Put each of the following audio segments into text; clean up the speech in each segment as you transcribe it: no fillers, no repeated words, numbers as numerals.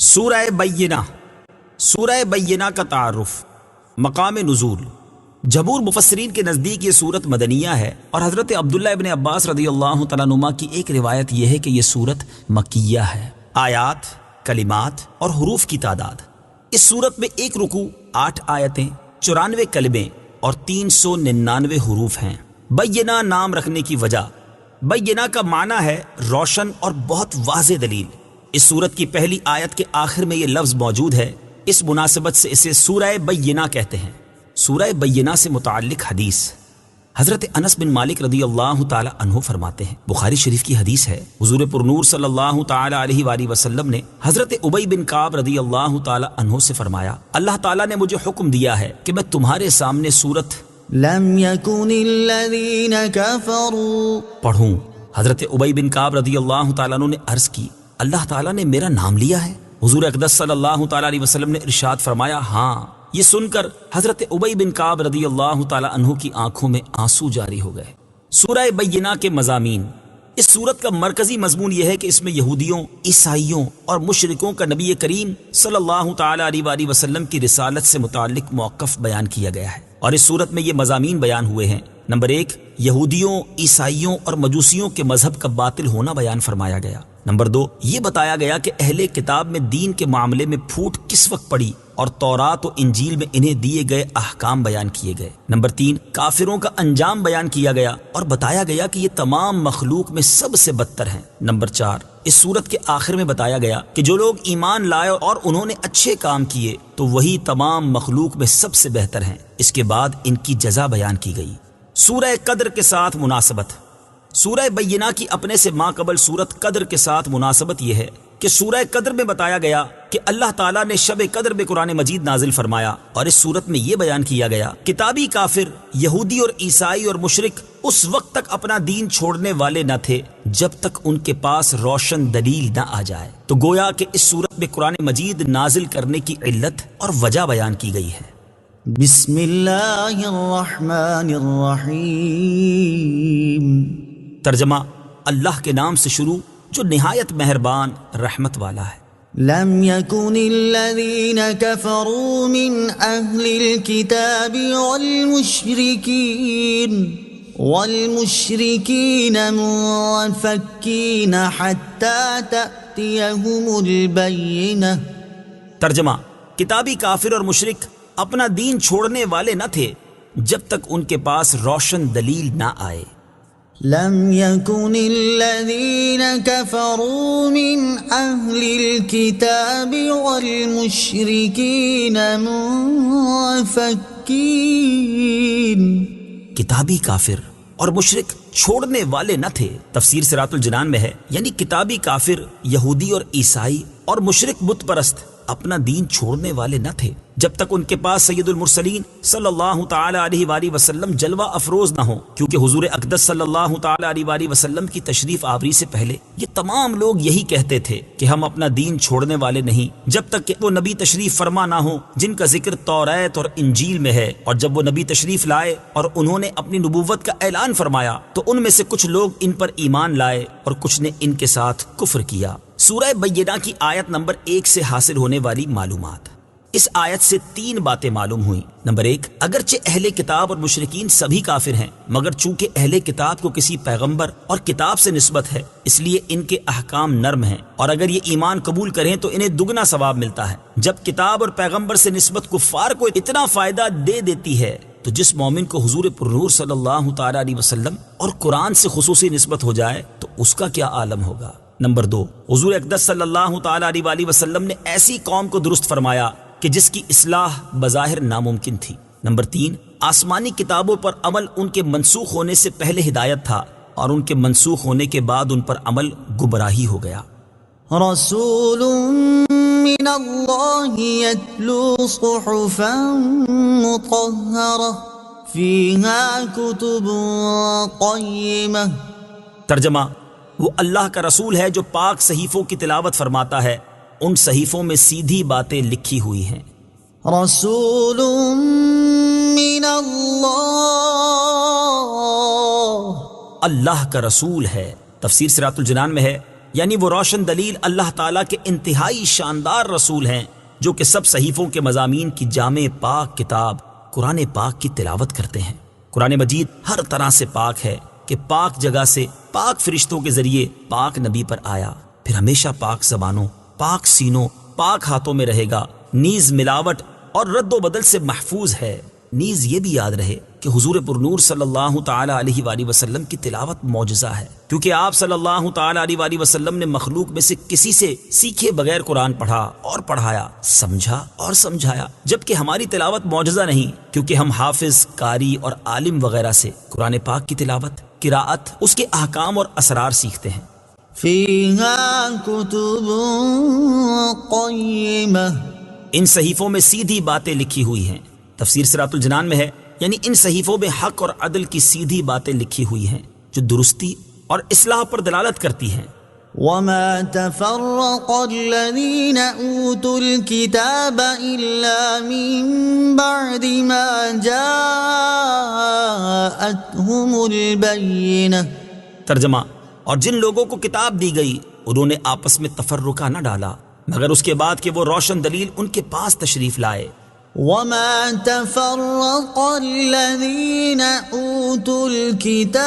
سورہ بینہ۔ سورہ بینہ کا تعارف، مقام نزول۔ جمہور مفسرین کے نزدیک یہ سورت مدنیہ ہے، اور حضرت عبداللہ ابن عباس رضی اللہ تعالیٰ عنہما کی ایک روایت یہ ہے کہ یہ سورت مکیہ ہے۔ آیات، کلمات اور حروف کی تعداد: اس سورت میں 1 رکوع، 8 آیتیں، 94 کلمے اور 399 حروف ہیں۔ بینہ نام رکھنے کی وجہ: بینہ کا معنی ہے روشن اور بہت واضح دلیل۔ اس سورت کی پہلی آیت کے آخر میں یہ لفظ موجود ہے، اس مناسبت سے اسے سورہ بینہ کہتے ہیں۔ سورہ بینہ سے متعلق حدیث: حضرت انس بن مالک رضی اللہ تعالی عنہ فرماتے ہیں، بخاری شریف کی حدیث ہے، حضور پرنور صلی اللہ تعالی علیہ وآلہ وسلم نے حضرت ابی بن کعب رضی اللہ تعالی عنہ سے فرمایا، اللہ تعالیٰ نے مجھے حکم دیا ہے کہ میں تمہارے سامنے سورت لم يكن الذين كفروا پڑھوں۔ حضرت ابی بن کعب رضی اللہ تعالیٰ عنہ نے عرض کی، اللہ تعالیٰ نے میرا نام لیا ہے؟ حضور اقدس صلی اللہ تعالیٰ علیہ وسلم نے ارشاد فرمایا، ہاں۔ یہ سن کر حضرت ابی بن کعب رضی اللہ تعالیٰ عنہ کی آنکھوں میں آنسو جاری ہو گئے۔ سورہ بینہ کے مضامین: اس سورت کا مرکزی مضمون یہ ہے کہ اس میں یہودیوں، عیسائیوں اور مشرکوں کا نبی کریم صلی اللہ تعالیٰ علیہ وآلہ وسلم کی رسالت سے متعلق موقف بیان کیا گیا ہے، اور اس سورت میں یہ مضامین بیان ہوئے ہیں۔ نمبر 1، یہودیوں، عیسائیوں اور مجوسیوں کے مذہب کا باطل ہونا بیان فرمایا گیا۔ نمبر 2، یہ بتایا گیا کہ اہل کتاب میں دین کے معاملے میں پھوٹ کس وقت پڑی اور تورات و انجیل میں انہیں دیے گئے احکام بیان کیے گئے۔ نمبر 3، کافروں کا انجام بیان کیا گیا اور بتایا گیا کہ یہ تمام مخلوق میں سب سے بدتر ہیں۔ نمبر 4، اس سورت کے آخر میں بتایا گیا کہ جو لوگ ایمان لائے اور انہوں نے اچھے کام کیے تو وہی تمام مخلوق میں سب سے بہتر ہیں۔ اس کے بعد ان کی جزا بیان کی گئی۔ سورہ قدر کے ساتھ مناسبت: سورہ بینہ کی اپنے سے ماقبل سورت قدر کے ساتھ مناسبت یہ ہے کہ سورہ قدر میں بتایا گیا کہ اللہ تعالیٰ نے شب قدر میں قرآن مجید نازل فرمایا، اور اس سورت میں یہ بیان کیا گیا کتابی کافر، یہودی اور عیسائی اور مشرک اس وقت تک اپنا دین چھوڑنے والے نہ تھے جب تک ان کے پاس روشن دلیل نہ آ جائے۔ تو گویا کہ اس سورت میں قرآن مجید نازل کرنے کی علت اور وجہ بیان کی گئی ہے۔ بسم اللہ الرحمن الرحیم۔ ترجمہ: اللہ کے نام سے شروع جو نہایت مہربان رحمت والا ہے۔ لم يكن الذين كفروا من أهل الكتاب والمشركين منفكين حتى تأتيهم البينة۔ ترجمہ: کتابی کافر اور مشرک اپنا دین چھوڑنے والے نہ تھے جب تک ان کے پاس روشن دلیل نہ آئے۔ لم يكن الذين كفروا من أهل الكتاب والمشركين منفكين۔ کتابی کافر اور مشرک چھوڑنے والے نہ تھے۔ تفسیر صراط الجنان میں ہے، یعنی کتابی کافر، یہودی اور عیسائی اور مشرک بت پرست اپنا دین چھوڑنے والے نہ تھے جب تک ان کے پاس سید المرسلین صلی اللہ تعالی علیہ وآلہ وسلم جلوہ افروز نہ ہوں، کیونکہ حضور اقدس صلی اللہ تعالی علیہ وآلہ وسلم کی تشریف آوری سے پہلے یہ تمام لوگ یہی کہتے تھے کہ ہم اپنا دین چھوڑنے والے نہیں جب تک کہ وہ نبی تشریف فرما نہ ہو جن کا ذکر توریت اور انجیل میں ہے، اور جب وہ نبی تشریف لائے اور انہوں نے اپنی نبوت کا اعلان فرمایا تو ان میں سے کچھ لوگ ان پر ایمان لائے اور کچھ نے ان کے ساتھ کفر کیا۔ سورہ بینہ کی آیت نمبر 1 سے حاصل ہونے والی معلومات: اس آیت سے 3 باتیں معلوم ہوئیں۔ نمبر 1، اگرچہ اہل کتاب اور مشرکین سبھی کافر ہیں، مگر چونکہ اہل کتاب کو کسی پیغمبر اور کتاب سے نسبت ہے اس لیے ان کے احکام نرم ہیں، اور اگر یہ ایمان قبول کریں تو انہیں دگنا ثواب ملتا ہے۔ جب کتاب اور پیغمبر سے نسبت کفار کو اتنا فائدہ دے دیتی ہے تو جس مومن کو حضور پرنور صلی اللہ تعالی علیہ وسلم اور قرآن سے خصوصی نسبت ہو جائے تو اس کا کیا عالم ہوگا۔ نمبر 2، حضور اقدس صلی اللہ تعالی علیہ وآلہ وسلم نے ایسی قوم کو درست فرمایا کہ جس کی اصلاح بظاہر ناممکن تھی۔ نمبر 3، آسمانی کتابوں پر عمل ان کے منسوخ ہونے سے پہلے ہدایت تھا، اور ان کے منسوخ ہونے کے بعد ان پر عمل گمراہی ہو گیا۔ رسول من اللہ یتلو صحفا مطہرہ فیہا کتب قیمہ۔ ترجمہ: وہ اللہ کا رسول ہے جو پاک صحیفوں کی تلاوت فرماتا ہے، ان صحیفوں میں سیدھی باتیں لکھی ہوئی ہیں۔ رسول من اللہ اللہ کا رسول ہے۔ تفسیر صراط الجنان میں ہے، یعنی وہ روشن دلیل اللہ تعالیٰ کے انتہائی شاندار رسول ہیں جو کہ سب صحیفوں کے مضامین کی جامع پاک کتاب قرآن پاک کی تلاوت کرتے ہیں۔ قرآن مجید ہر طرح سے پاک ہے کہ پاک جگہ سے پاک فرشتوں کے ذریعے پاک نبی پر آیا، پھر ہمیشہ پاک زبانوں، پاک سینوں، پاک ہاتھوں میں رہے گا، نیز ملاوٹ اور رد و بدل سے محفوظ ہے۔ نیز یہ بھی یاد رہے کہ حضور پرنور صلی اللہ تعالی علیہ وآلہ وسلم کی تلاوت معجزہ ہے، کیونکہ آپ صلی اللہ تعالی علیہ وآلہ وسلم نے مخلوق میں سے کسی سے سیکھے بغیر قرآن پڑھا اور پڑھایا، سمجھا اور سمجھایا، جبکہ ہماری تلاوت معجزہ نہیں، کیونکہ ہم حافظ، قاری اور عالم وغیرہ سے قرآن پاک کی تلاوت، قراءت، اس کے احکام اور اسرار سیکھتے ہیں۔ فیہا کتب قیمہ، ان صحیفوں میں سیدھی باتیں لکھی ہوئی ہیں۔ تفسیر صراط الجنان میں ہے، یعنی ان صحیفوں میں حق اور عدل کی سیدھی باتیں لکھی ہوئی ہیں جو درستی اور اصلاح پر دلالت کرتی ہیں۔ وما تفرق الذين اوتوا الكتاب الا من بعد ما جاءتهم البينة۔ ترجمہ، اور جن لوگوں کو کتاب دی گئی انہوں نے آپس میں تفرقہ نہ ڈالا مگر اس کے بعد کہ وہ روشن دلیل ان کے پاس تشریف لائے۔ وما تفرق الذين اوتوا الكتاب،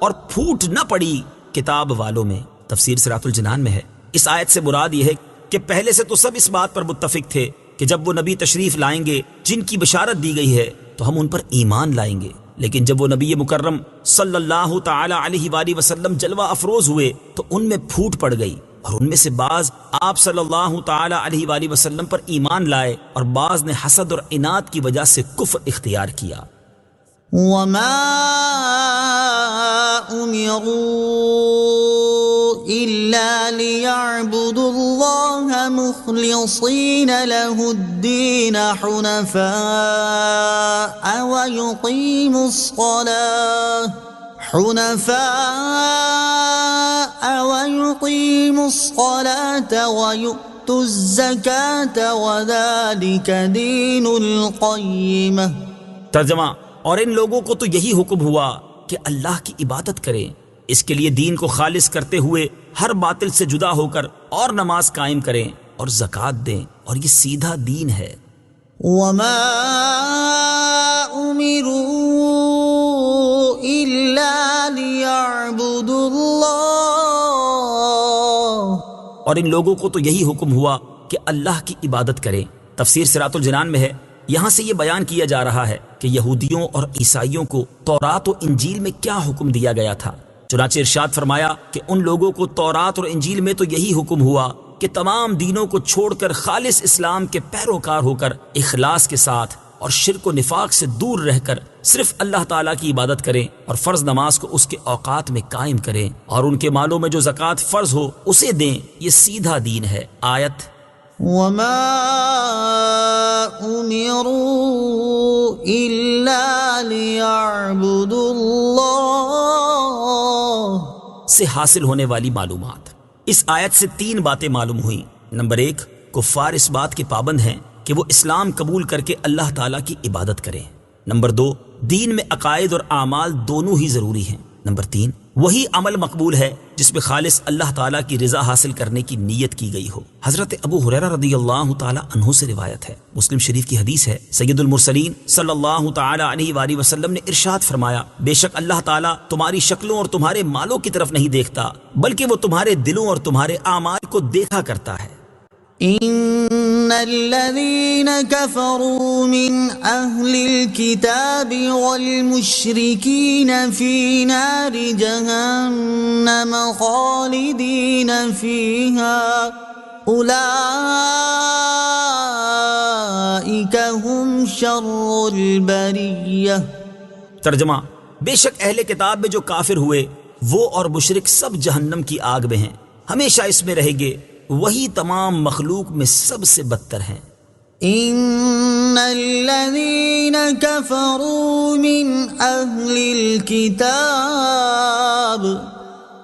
اور پھوٹ نہ پڑی کتاب والوں میں۔ تفسیر صراط الجنان میں ہے، اس آیت سے مراد یہ ہے کہ پہلے سے تو سب اس بات پر متفق تھے کہ جب وہ نبی تشریف لائیں گے جن کی بشارت دی گئی ہے تو ہم ان پر ایمان لائیں گے، لیکن جب وہ نبی مکرم صلی اللہ تعالی علیہ وآلہ وسلم جلوہ افروز ہوئے تو ان میں پھوٹ پڑ گئی، اور ان میں سے بعض آپ صلی اللہ تعالی علیہ وآلہ وسلم پر ایمان لائے اور بعض نے حسد اور عناد کی وجہ سے کفر اختیار کیا۔ وما امروا الا ليعبدوا الله مخلصين له الدين حنفاء ويقيموا الصلاة ويؤتوا الزكاة وذلك دين القيمة۔ ترجمہ، اور ان لوگوں کو تو یہی حکم ہوا کہ اللہ کی عبادت کریں، اس کے لیے دین کو خالص کرتے ہوئے ہر باطل سے جدا ہو کر اور نماز قائم کریں اور زکوٰۃ دیں، اور یہ سیدھا دین ہے۔ وما امروا الا ليعبدوا الله، اور ان لوگوں کو تو یہی حکم ہوا کہ اللہ کی عبادت کریں۔ تفسیر صراط الجنان میں ہے، یہاں سے یہ بیان کیا جا رہا ہے کہ یہودیوں اور عیسائیوں کو تورات و انجیل میں کیا حکم دیا گیا تھا۔ چنانچہ ارشاد فرمایا کہ ان لوگوں کو تورات اور انجیل میں تو یہی حکم ہوا کہ تمام دینوں کو چھوڑ کر خالص اسلام کے پیروکار ہو کر اخلاص کے ساتھ اور شرک و نفاق سے دور رہ کر صرف اللہ تعالیٰ کی عبادت کریں اور فرض نماز کو اس کے اوقات میں قائم کریں، اور ان کے مالوں میں جو زکوٰۃ فرض ہو اسے دیں، یہ سیدھا دین ہے۔ آیت۔ وما امروا الا ليعبدوا الله سے حاصل ہونے والی معلومات۔ اس آیت سے 3 باتیں معلوم ہوئیں۔ نمبر 1، کفار اس بات کے پابند ہیں کہ وہ اسلام قبول کر کے اللہ تعالیٰ کی عبادت کریں۔ نمبر 2، دین میں عقائد اور اعمال دونوں ہی ضروری ہیں۔ نمبر 3، وہی عمل مقبول ہے جس میں خالص اللہ تعالیٰ کی رضا حاصل کرنے کی نیت کی گئی ہو۔ حضرت ابو ہریرہ رضی اللہ تعالیٰ عنہ سے روایت ہے، مسلم شریف کی حدیث ہے، سید المرسلین صلی اللہ تعالیٰ علیہ وآلہ وسلم نے ارشاد فرمایا، بے شک اللہ تعالیٰ تمہاری شکلوں اور تمہارے مالوں کی طرف نہیں دیکھتا بلکہ وہ تمہارے دلوں اور تمہارے اعمال کو دیکھا کرتا ہے۔ ان الذين كفروا من اهل الكتاب والمشركين في نار جهنم خالدين فيها اولئك هم شر البرية۔ ترجمہ، بے شک اہل کتاب میں جو کافر ہوئے وہ اور مشرک سب جہنم کی آگ میں ہیں، ہمیشہ اس میں رہیں گے، وہی تمام مخلوق میں سب سے بدتر ہیں۔ ان الذين كفروا من اهل الكتاب،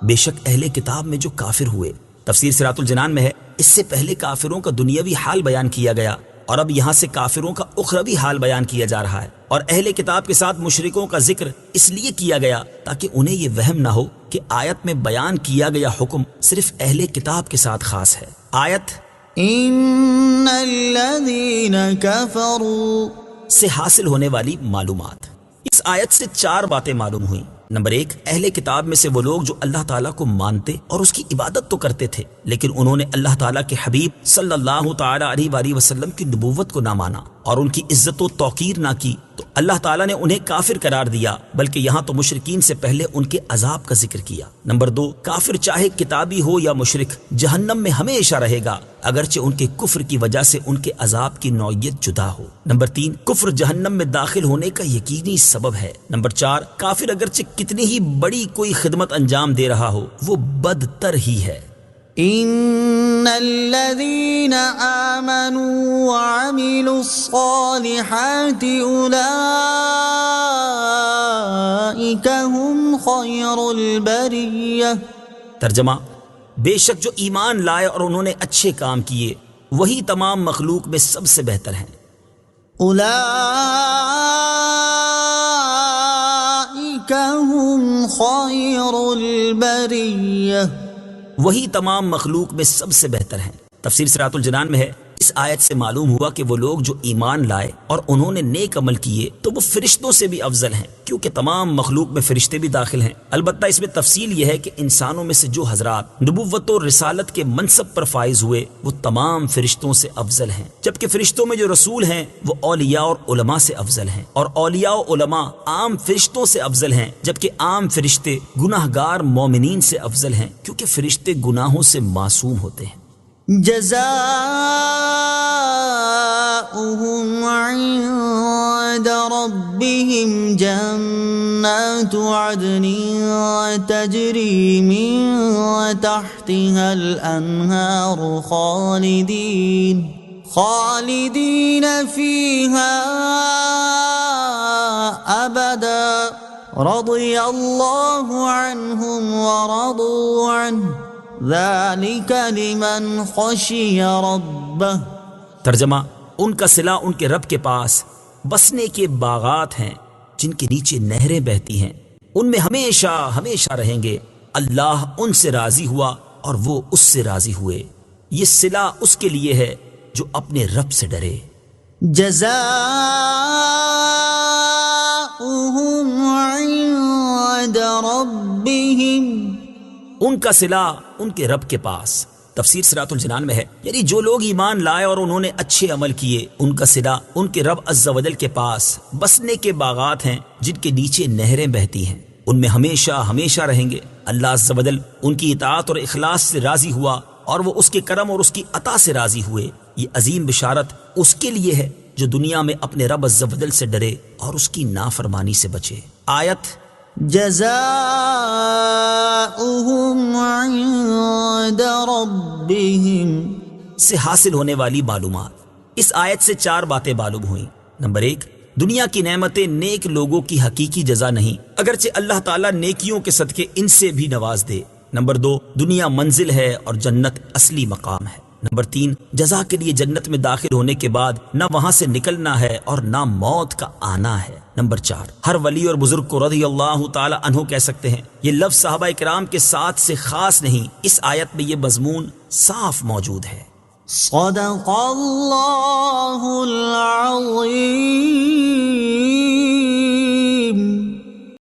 بے شک اہل کتاب میں جو کافر ہوئے۔ تفسیر صراط الجنان میں ہے، اس سے پہلے کافروں کا دنیاوی حال بیان کیا گیا اور اب یہاں سے کافروں کا اخروی حال بیان کیا جا رہا ہے، اور اہل کتاب کے ساتھ مشرکوں کا ذکر اس لیے کیا گیا تاکہ انہیں یہ وہم نہ ہو کہ آیت میں بیان کیا گیا حکم صرف اہل کتاب کے ساتھ خاص ہے۔ آیت ان الذین کفروا سے حاصل ہونے والی معلومات۔ اس آیت سے 4 باتیں معلوم ہوئیں۔ نمبر 1، اہل کتاب میں سے وہ لوگ جو اللہ تعالیٰ کو مانتے اور اس کی عبادت تو کرتے تھے، لیکن انہوں نے اللہ تعالیٰ کے حبیب صلی اللہ تعالیٰ علیہ وآلہ وسلم کی نبوت کو نہ مانا اور ان کی عزت و توقیر نہ کی، تو اللہ تعالیٰ نے انہیں کافر قرار دیا، بلکہ یہاں تو مشرکین سے پہلے ان کے عذاب کا ذکر کیا۔ نمبر 2، کافر چاہے کتابی ہو یا مشرک جہنم میں ہمیشہ رہے گا، اگرچہ ان کے کفر کی وجہ سے ان کے عذاب کی نوعیت جدا ہو۔ نمبر 3، کفر جہنم میں داخل ہونے کا یقینی سبب ہے۔ نمبر 4، کافر اگرچہ کتنی ہی بڑی کوئی خدمت انجام دے رہا ہو وہ بدتر ہی ہے۔ ان الذين آمنوا وعملوا الصالحات اولئك هم خير البرية۔ ترجمہ، بے شک جو ایمان لائے اور انہوں نے اچھے کام کیے وہی تمام مخلوق میں سب سے بہتر ہیں۔ اولئك هم خير البرية، وہی تمام مخلوق میں سب سے بہتر ہیں۔ تفسیر صراط الجنان میں ہے، اس آیت سے معلوم ہوا کہ وہ لوگ جو ایمان لائے اور انہوں نے نیک عمل کیے تو وہ فرشتوں سے بھی افضل ہیں، کیونکہ تمام مخلوق میں فرشتے بھی داخل ہیں۔ البتہ اس میں تفصیل یہ ہے کہ انسانوں میں سے جو حضرات نبوت و رسالت کے منصب پر فائز ہوئے وہ تمام فرشتوں سے افضل ہیں، جبکہ فرشتوں میں جو رسول ہیں وہ اولیاء اور علماء سے افضل ہیں، اور اولیاء و علماء عام فرشتوں سے افضل ہیں، جبکہ عام فرشتے گناہ گار مومنین سے افضل ہیں، کیونکہ فرشتے گناہوں سے معصوم ہوتے ہیں۔ جزاؤهم عند ربهم جنات عدن تجري من تحتها الأنهار خالدين فيها أبدا رضي الله عنهم ورضوا عنه ذلك لمن خشي ربه۔ ترجمہ، ان کا صلہ ان کے رب کے پاس بسنے کے باغات ہیں جن کے نیچے نہریں بہتی ہیں، ان میں ہمیشہ ہمیشہ رہیں گے، اللہ ان سے راضی ہوا اور وہ اس سے راضی ہوئے، یہ صلہ اس کے لیے ہے جو اپنے رب سے ڈرے۔ جزاؤهم عند ربهم، ان کا صلہ ان کے رب کے پاس۔ تفسیر صراط الجنان میں ہے، یعنی جو لوگ ایمان لائے اور انہوں نے اچھے عمل کیے ان کا صلہ ان کے رب عز و جل کے پاس بسنے کے باغات ہیں جن کے نیچے نہریں بہتی ہیں، ان میں ہمیشہ ہمیشہ رہیں گے، اللہ عز و جل ان کی اطاعت اور اخلاص سے راضی ہوا اور وہ اس کے کرم اور اس کی عطا سے راضی ہوئے۔ یہ عظیم بشارت اس کے لیے ہے جو دنیا میں اپنے رب عز و جل سے ڈرے اور اس کی نافرمانی سے بچے۔ آیت جزاؤهم عند ربهم سے حاصل ہونے والی معلومات۔ اس آیت سے 4 باتیں معلوم ہوئیں۔ نمبر 1، دنیا کی نعمتیں نیک لوگوں کی حقیقی جزا نہیں، اگرچہ اللہ تعالیٰ نیکیوں کے صدقے ان سے بھی نواز دے۔ نمبر 2، دنیا منزل ہے اور جنت اصلی مقام ہے۔ نمبر 3، جزا کے لیے جنت میں داخل ہونے کے بعد نہ وہاں سے نکلنا ہے اور نہ موت کا آنا ہے۔ نمبر 4، ہر ولی اور بزرگ کو رضی اللہ تعالی عنہ کہہ سکتے ہیں۔ یہ لفظ صحابہ کرام کے ساتھ سے خاص نہیں، اس آیت میں یہ مضمون صاف موجود ہے۔ صدق اللہ العظیم۔